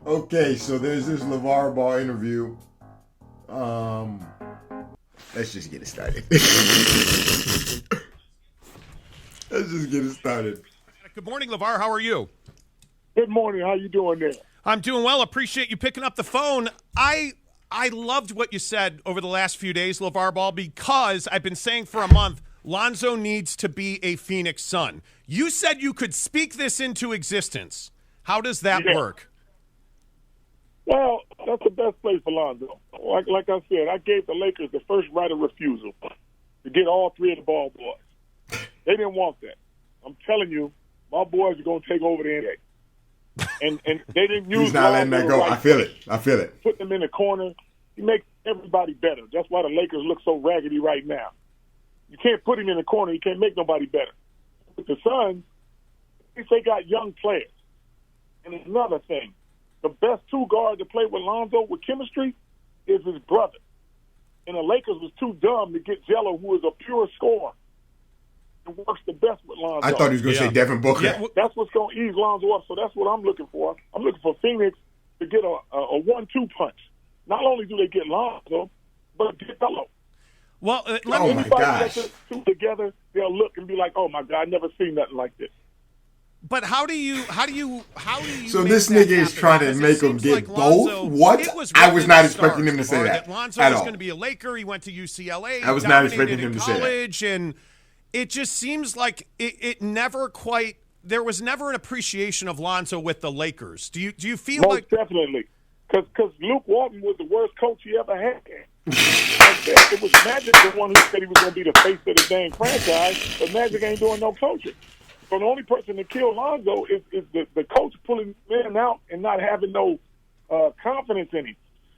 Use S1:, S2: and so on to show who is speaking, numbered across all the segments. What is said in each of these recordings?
S1: Okay, so there's this Lavar Ball interview. Let's just get it started. Let's just get it started.
S2: Good morning, Lavar. How are you?
S3: Good morning. How you doing there?
S2: I'm doing well. Appreciate you picking up the phone. I loved what you said over the last few days, LeVar Ball, because I've been saying for a month, Lonzo needs to be a Phoenix Sun. You said you could speak this into existence. How does that work?
S3: Well, that's the best place for Lonzo. Like I said, I gave the Lakers the first right of refusal to get all three of the ball boys. They didn't want that. I'm telling you, my boys are going to take over the NBA. And they didn't use
S1: He's not letting that go. I feel it.
S3: Put them in the corner. He makes everybody better. That's why the Lakers look so raggedy right now. You can't put him in the corner. You can't make nobody better. With the Suns, at least they got young players. And another thing, the best two guards to play with Lonzo with chemistry is his brother. And the Lakers was too dumb to get GELO, who is a pure scorer. It works the best with Lonzo.
S1: I thought he was going to say Devin Booker.
S3: Yeah, that's what's going to ease Lonzo up. So that's what I'm looking for. I'm looking for Phoenix to get a 1-2 punch. Not only do they get Lonzo, but get GELO.
S2: Well,
S1: oh my gosh!
S3: That two together, they'll look and be like, "Oh my God, I never seen nothing like this."
S2: But how do you?
S1: So this nigga is trying to make him get both. What? I was not expecting him to say that
S2: Lonzo
S1: at
S2: was
S1: all.
S2: going to be a Laker. He went to UCLA.
S1: I was not expecting him to say that.
S2: And it just seems like it never quite. There was never an appreciation of Lonzo with the Lakers. Do you feel
S3: Most
S2: like
S3: definitely? Because Luke Walton was the worst coach he ever had. It was Magic the one who said he was going to be the face of the dang franchise, but Magic ain't doing no coaching. So the only person to kill Lonzo is the coach pulling men out and not having no confidence in him.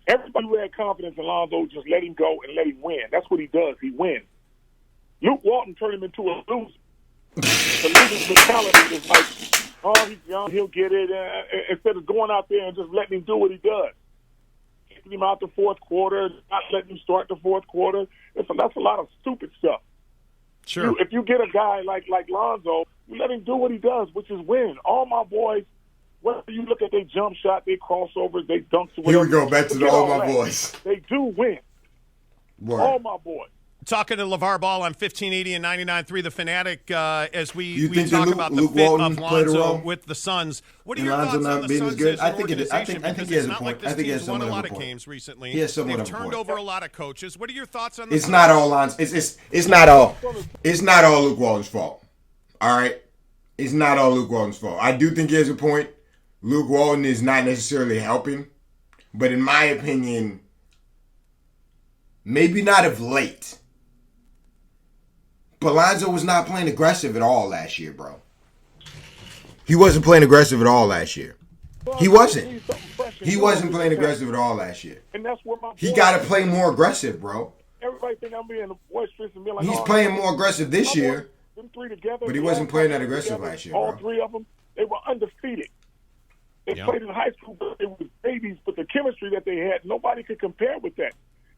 S3: Everybody who had confidence in Lonzo just let him go and let him win. That's what he does. He wins. Luke Walton turned him into a loser. The loser's mentality is like, oh, he's young, he'll get it. Instead of going out there and just letting him do what he does. Taking him out the fourth quarter, not letting him start the fourth quarter. That's a lot of stupid stuff.
S2: sure?
S3: If you get a guy like Lonzo, you let him do what he does, which is win. All my boys, whether you look at their jump shot, their crossovers, they dunks,
S1: Here
S3: whatever,
S1: we go, back to all my boys.
S3: They do win.
S1: Word.
S3: All my boys.
S2: Talking to LeVar Ball on 1580 and 99.3 The Fanatic as we
S1: think
S2: talk
S1: that
S2: about
S1: Luke
S2: the fit
S1: Walton
S2: of
S1: played a
S2: Lonzo
S1: role
S2: with the Suns. What are
S1: in
S2: your
S1: Lonzo
S2: thoughts
S1: not
S2: on the
S1: being as
S2: Suns
S1: good?
S2: as
S1: I
S2: an
S1: think
S2: organization?
S1: he
S2: Because
S1: has
S2: it's
S1: a
S2: not
S1: point.
S2: like this
S1: I think he has
S2: team's won a
S1: somewhat of a
S2: lot of
S1: point.
S2: games recently.
S1: He has somewhat
S2: They've
S1: of a
S2: turned
S1: point.
S2: over a lot of coaches. What are your thoughts on the
S1: It's
S2: Suns?
S1: not all Lonzo. It's not all. It's not all Luke Walton's fault. All right, it's not all Luke Walton's fault. I do think he has a point. Luke Walton is not necessarily helping, but in my opinion, maybe not of late. But Lonzo was not playing aggressive at all last year, bro. He wasn't playing aggressive at all last year. He wasn't. He wasn't playing aggressive at all last year.
S3: And that's where
S1: He got to play more aggressive, bro.
S3: Everybody think I'm being boisterous and being like,
S1: He's
S3: oh,
S1: playing more aggressive this year,
S3: them three together,
S1: but he wasn't playing that aggressive last year,
S3: all
S1: bro.
S3: three of them, they were undefeated. They
S2: Yeah.
S3: played in high school, but they were babies. But the chemistry that they had, nobody could compare with that.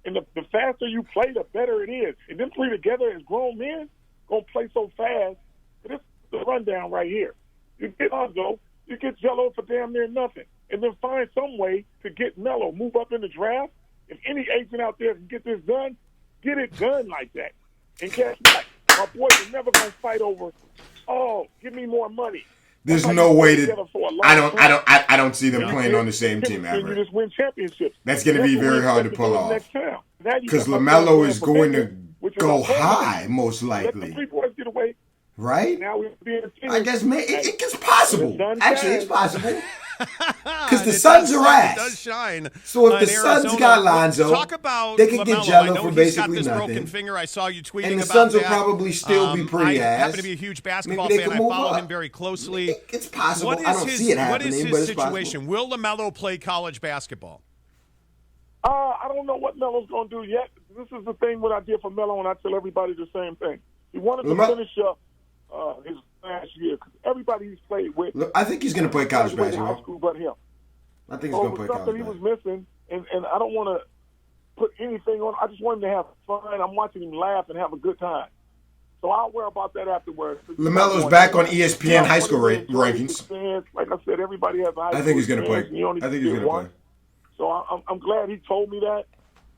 S3: And the faster you play, the better it is. And them three together as grown men gonna play so fast. This is the rundown right here. You get Lonzo, you get GELO for damn near nothing, and then find some way to get Melo, move up in the draft. If any agent out there can get this done, get it done like that. And guess what? My boys are never gonna fight over. Oh, give me more money.
S1: There's
S3: That's
S1: no
S3: how you
S1: way
S3: play
S1: to.
S3: together for a long
S1: I
S3: time.
S1: don't see them playing on the same team
S3: And you
S1: ever.
S3: just win championships.
S1: That's going to be
S3: That's what
S1: very
S3: we
S1: hard to
S3: expect
S1: pull
S3: do
S1: off.
S3: next time. Now you
S1: Because
S3: got
S1: LaMelo
S3: my
S1: is
S3: boys
S1: going to
S3: playing for Vegas,
S1: go
S3: which is a
S1: high, most
S3: Let the
S1: likely.
S3: three boys get away.
S1: Right?
S3: Now we're being
S1: I guess it's possible.
S3: The sun
S1: Actually, it's
S3: shines.
S1: possible. Because the
S2: It
S1: Suns
S2: does
S1: are
S2: shine- It
S1: ass.
S2: does shine.
S1: So if the
S2: in
S1: Suns
S2: Arizona.
S1: got Lonzo,
S2: talk about
S1: they could get
S2: LaMelo.
S1: GELO
S2: I know
S1: for
S2: he's
S1: basically
S2: got this
S1: nothing.
S2: broken finger. I saw you tweeting
S1: And the
S2: about
S1: Suns will
S2: that.
S1: probably still be pretty
S2: I
S1: ass.
S2: happen to be a huge basketball
S1: Maybe they
S2: fan.
S1: could
S2: I
S1: move
S2: follow
S1: up.
S2: him very closely.
S1: It's possible.
S2: What is
S1: I don't
S2: his,
S1: see it
S2: what
S1: happening,
S2: is his
S1: but it's
S2: situation?
S1: possible.
S2: Will LaMelo play college basketball?
S3: I don't know what Melo's going to do yet. This is the thing what I did for Melo, and I tell everybody the same thing. He wanted to finish up his last year because everybody he's played with.
S1: Look, I think he's going to play college
S3: graduated high
S1: basketball.
S3: school but him.
S1: I think he's
S3: So
S1: going
S3: it
S1: to
S3: was
S1: play
S3: something
S1: college
S3: he was
S1: basketball.
S3: missing, and I don't want to put anything on. I just want him to have fun. I'm watching him laugh and have a good time. So So I'll worry about that afterwards.
S1: LaMelo's back on ESPN high school rankings.
S3: Like I said, everybody has a high school.
S1: I think he's going to play.
S3: I think he's going to play. So I'm glad he told me that.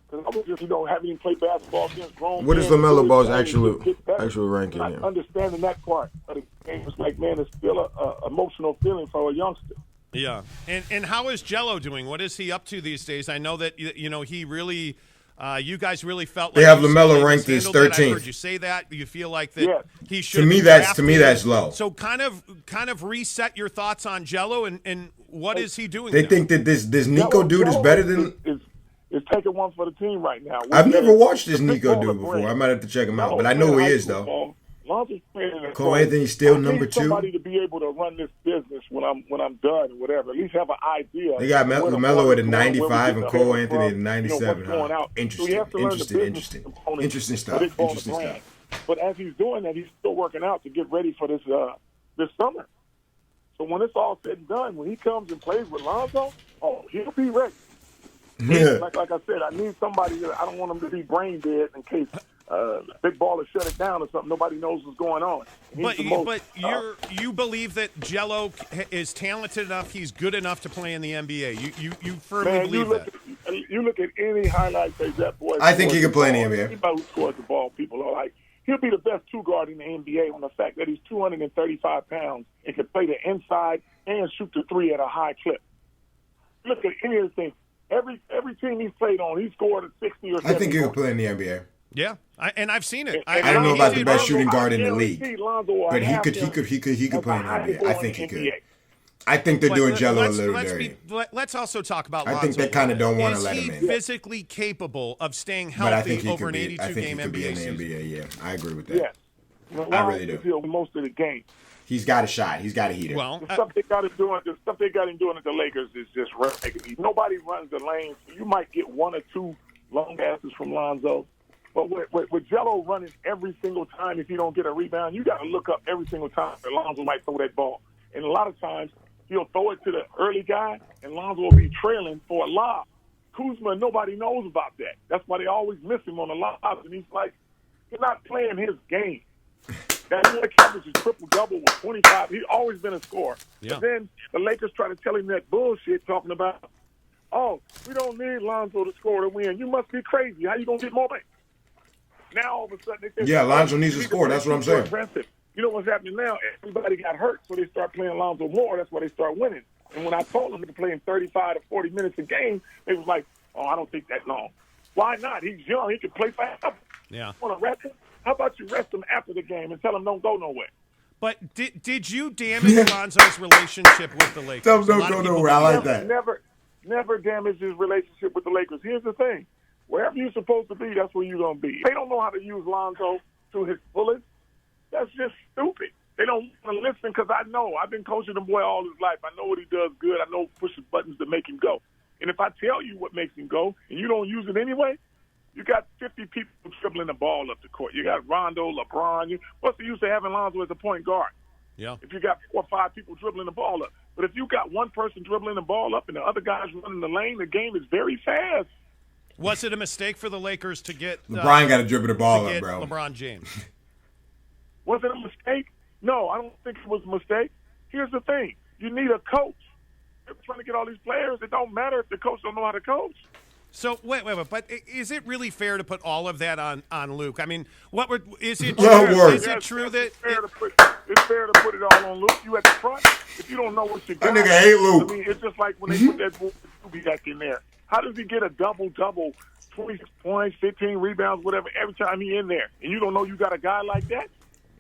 S3: Because I was just, having him play basketball against grown.
S1: What is LaMelo Ball's actual ranking?
S3: Not understanding that part of the game. It's like, man, it's still a emotional feeling for a youngster.
S2: Yeah. And how is GELO doing? What is he up to these days? I know that, he really you guys really felt like
S1: they have LaMelo ranked as 13th.
S2: I heard you say that. You feel like that he should.
S1: To me, that's low.
S2: So kind of reset your thoughts on GELO and what is he doing?
S1: They think that this Nico dude is better than.
S3: Is taking one for the team right now.
S1: I've never watched this Nico dude before. I might have to check him out, but I know who he is though. Cole Anthony's still number 2.
S3: Somebody to be able to run this business when I'm done or whatever. At least have an idea.
S1: They got LaMelo at a 95 and Cole Anthony at a 97. Interesting stuff.
S3: But as he's doing that, he's still working out to get ready for this summer. So when it's all said and done, when he comes and plays with Lonzo, he'll be ready.
S1: Yeah.
S3: Like I said, I need somebody. I don't want him to be brain dead in case Big Baller shut it down or something. Nobody knows what's going on.
S2: But you believe that GELO is talented enough, he's good enough to play in the NBA. You firmly believe that.
S3: You look at any highlight tape that boy.
S1: I think he can play in the NBA.
S3: Anybody who scores the ball, people are like, he'll be the best 2 guard in the NBA on the fact that he's 235 pounds and can play the inside and shoot the 3 at a high clip. Look at any of the things. Every team he's played on, he scored a 60 or 70.
S1: I think he could play in the NBA.
S2: Yeah, and I've seen it.
S1: I don't know about the best shooting guard in the league, but he could play in the NBA. I think he could. I think they're doing GELO a little dirty.
S2: Let's also talk about Lonzo.
S1: I think they kind of don't want to let him in.
S2: Is he physically capable of staying healthy over an 82-game NBA season?
S1: NBA, yeah. I agree with that.
S3: Yes.
S1: I really do.
S3: Most of the game.
S1: He's got a shot. He's got a heater.
S2: Well,
S3: the stuff they got him doing at the Lakers is just raggedy. Nobody runs the lanes. You might get 1 or 2 long passes from Lonzo. But with GELO running every single time, if you don't get a rebound, you got to look up every single time that Lonzo might throw that ball. And a lot of times, he'll throw it to the early guy, and Lonzo will be trailing for a lob. Kuzma, nobody knows about that. That's why they always miss him on the lobs. And he's like, he's not playing his game. That boy averages triple-double with 25. He's always been a scorer. Yeah. But then the Lakers try to tell him that bullshit talking about, we don't need Lonzo to score to win. You must be crazy. How you going to get more money? Now, all of a sudden, they say,
S1: Lonzo needs to score. That's what I'm saying.
S3: Aggressive. You know what's happening now? Everybody got hurt, so they start playing Lonzo more. That's why they start winning. And when I told them to play in 35 to 40 minutes a game, they was like, I don't think that long. Why not? He's young. He can play forever.
S2: Yeah.
S3: Want to rest him? How about you rest him after the game and tell him don't go nowhere?
S2: But did you damage Lonzo's relationship with the Lakers?
S1: Don't go nowhere. I like that.
S3: Never damage his relationship with the Lakers. Here's the thing. Wherever you're supposed to be, that's where you're going to be. They don't know how to use Lonzo to his fullest. That's just stupid. They don't want to listen because I know. I've been coaching the boy all his life. I know what he does good. I know pushes buttons to make him go. And if I tell you what makes him go and you don't use it anyway, you got 50 people dribbling the ball up the court. You got Rondo, LeBron. What's the use of having Lonzo as a point guard?
S2: Yeah.
S3: If you got 4 or 5 people dribbling the ball up. But if you got one person dribbling the ball up and the other guy's running the lane, the game is very fast.
S2: Was it a mistake for the Lakers to get
S1: LeBron got to dribble the ball up, bro?
S2: LeBron James.
S3: Was it a mistake? No, I don't think it was a mistake. Here's the thing. You need a coach. They're trying to get all these players. It don't matter if the coach don't know how to coach.
S2: So wait, but is it really fair to put all of that on Luke? I mean, is it true that
S3: it's fair to put it all on Luke? You at the front, if you don't know what you got,
S1: that nigga hate Luke.
S3: I mean, it's just like when they put that boy back in there. How does he get a double-double, 20 points, 15 rebounds, whatever, every time he in there, and you don't know you got a guy like that?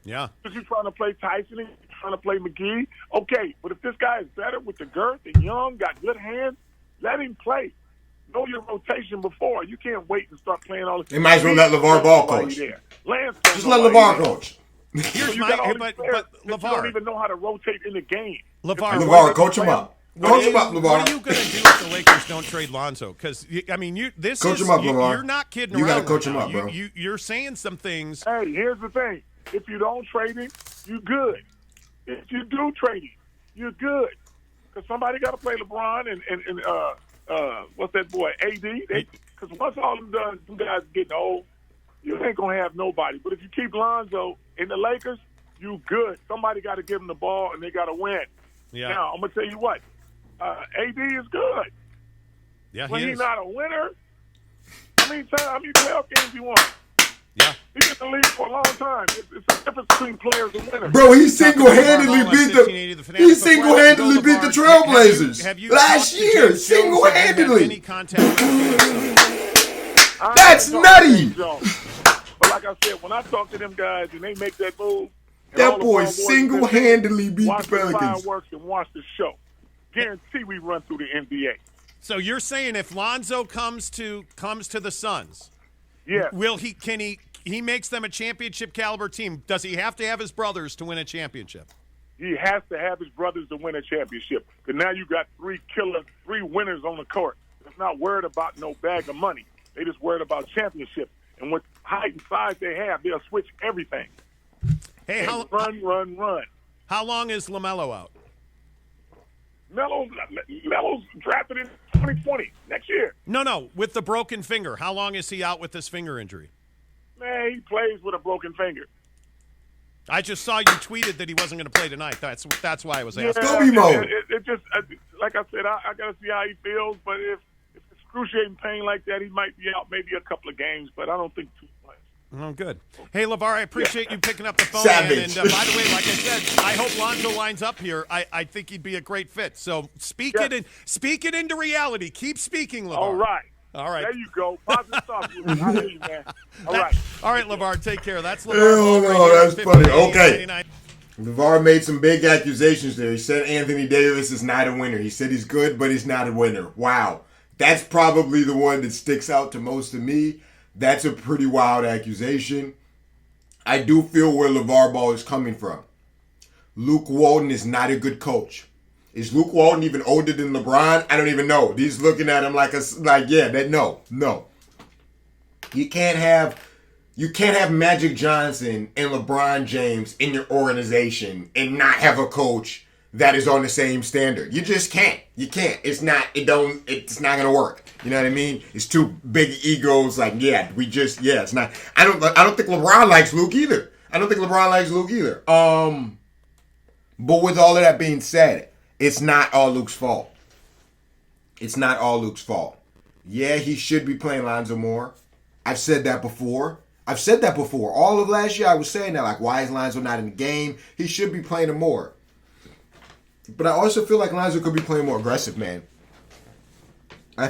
S2: Yeah.
S3: Because you're trying to play Tyson and you're trying to play McGee. Okay, but if this guy is better with the girth and young, got good hands, let him play. Know your rotation before. You can't wait to start playing all this.
S1: They might as well let LaVar ball coach. Just let LaVar coach.
S2: Here's
S3: but
S2: LaVar.
S3: You don't even know how to rotate in the game.
S1: LaVar, coach him up. Coach him up, LaVar.
S2: What are you going to do if the Lakers don't trade Lonzo? Because, I mean,
S1: coach him up, LaVar.
S2: You're not kidding around.
S1: You got to coach him up, bro.
S2: You're saying some things.
S3: Hey, here's the thing. If you don't trade him, you're good. If you do trade him, you're good. Because somebody got to play LeBron and what's that boy, AD? Because once all them done, some guys getting old. you ain't gonna have nobody. But if you keep Lonzo in the Lakers, you good. Somebody got to give him the ball, and they got to win.
S2: Yeah.
S3: Now I'm gonna tell you what, AD is good.
S2: Yeah,
S3: When
S2: he
S3: he's
S2: is.
S3: not a winner, how many playoff games he won?
S2: Yeah.
S3: He's been in the league for a long time. It's a difference between players and winners.
S1: Bro, he single-handedly beat the Trailblazers last year. Single-handedly. That's nutty.
S3: But like I said, when I talk to them guys and they make that move, and
S1: That
S3: all the
S1: boy
S3: ball boys
S1: single-handedly beat the
S3: watch the
S1: Pelicans.
S3: fireworks and watch the show. Guarantee we run through the NBA.
S2: So you're saying if Lonzo comes to the Suns,
S3: Yeah.
S2: he makes them a championship caliber team? Does he have to have his brothers to win a championship?
S3: He has to have his brothers to win a championship. Because now you got three winners on the court. They're not worried about no bag of money. They just worried about championship. And with height and size they have, they'll switch everything.
S2: Hey,
S3: Run.
S2: how long is LaMelo out?
S3: Melo's drafted in 2020, next year.
S2: No, with the broken finger. How long is he out with this finger injury?
S3: Man, he plays with a broken finger.
S2: I just saw you tweeted that he wasn't going to play tonight. That's why I was asking.
S1: Scooby mode.
S3: It just, like I said, I got to see how he feels. But if it's excruciating pain like that, he might be out maybe a couple of games. But I don't think too much.
S2: Oh, good. Hey, Lavar, I appreciate you picking up the phone.
S1: Savage.
S2: And by the way, like I said, I hope Lonzo lines up here. I think he'd be a great fit. So speak it into reality. Keep speaking, Lavar.
S3: All right.
S2: There
S3: you go. Positive thoughts. I hear you, man. All right,
S2: Lavar, take care. That's Lavar.
S1: Hell no, that's funny. Okay.
S2: 99.
S1: LaVar made some big accusations there. He said Anthony Davis is not a winner. He said he's good, but he's not a winner. Wow. That's probably the one that sticks out to most of me. That's a pretty wild accusation. I do feel where LaVar Ball is coming from. Luke Walton is not a good coach. Is Luke Walton even older than LeBron? I don't even know. He's looking at him no. You can't have Magic Johnson and LeBron James in your organization and not have a coach that is on the same standard. You just can't. You can't. It's not gonna work. You know what I mean? It's two big egos. It's not. I don't think LeBron likes Luke either. But with all of that being said, it's not all Luke's fault. Yeah, he should be playing Lonzo more. I've said that before. All of last year I was saying that, like, why is Lonzo not in the game? He should be playing him more. But I also feel like Lonzo could be playing more aggressive, man. I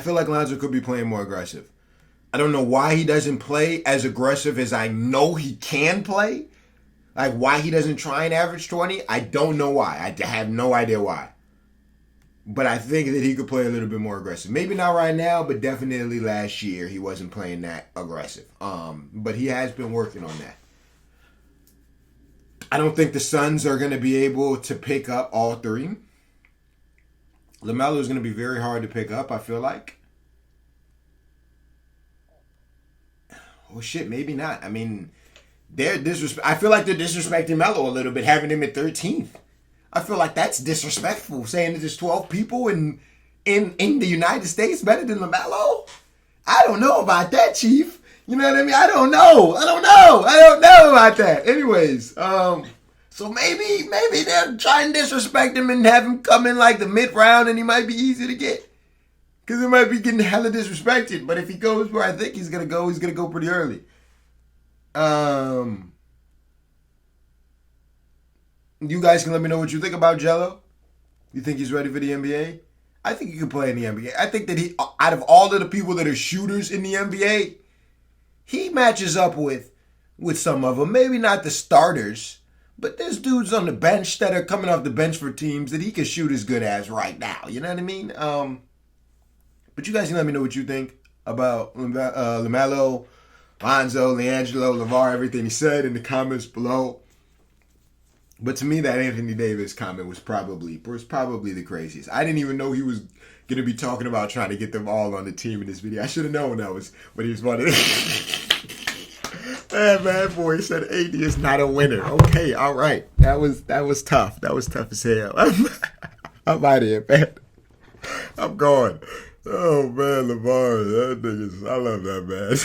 S1: don't know why he doesn't play as aggressive as I know he can play. Like, why he doesn't try and average 20, I don't know why. I have no idea why. But I think that he could play a little bit more aggressive. Maybe not right now, but definitely last year he wasn't playing that aggressive. But he has been working on that. I don't think the Suns are going to be able to pick up all three. LaMelo is going to be very hard to pick up, I feel like. Oh, shit, maybe not. I mean, I feel like they're disrespecting Melo a little bit, having him at 13th. I feel like that's disrespectful, saying that there's 12 people in the United States better than LaMelo. I don't know about that, Chief. You know what I mean? I don't know about that. Anyways, so maybe they're trying to disrespect him and have him come in like the mid-round and he might be easy to get. Because he might be getting hella disrespected. But if he goes where I think he's going to go pretty early. You guys can let me know what you think about GELO. You think he's ready for the NBA? I think he can play in the NBA. I think that he, out of all of the people that are shooters in the NBA, he matches up with some of them. Maybe not the starters, but there's dudes on the bench that are coming off the bench for teams that he can shoot as good as right now. You know what I mean? But you guys can let me know what you think about LaMelo, Lonzo, LiAngelo, LaVar, everything he said in the comments below. But to me, that Anthony Davis comment was probably the craziest. I didn't even know he was going to be talking about trying to get them all on the team in this video. I should have known that was what he was wanting. Man, boy, he said AD is not a winner. Okay, all right. That was tough. That was tough as hell. I'm out of here, man. I'm going. Oh, man, LaVar, I love that, man.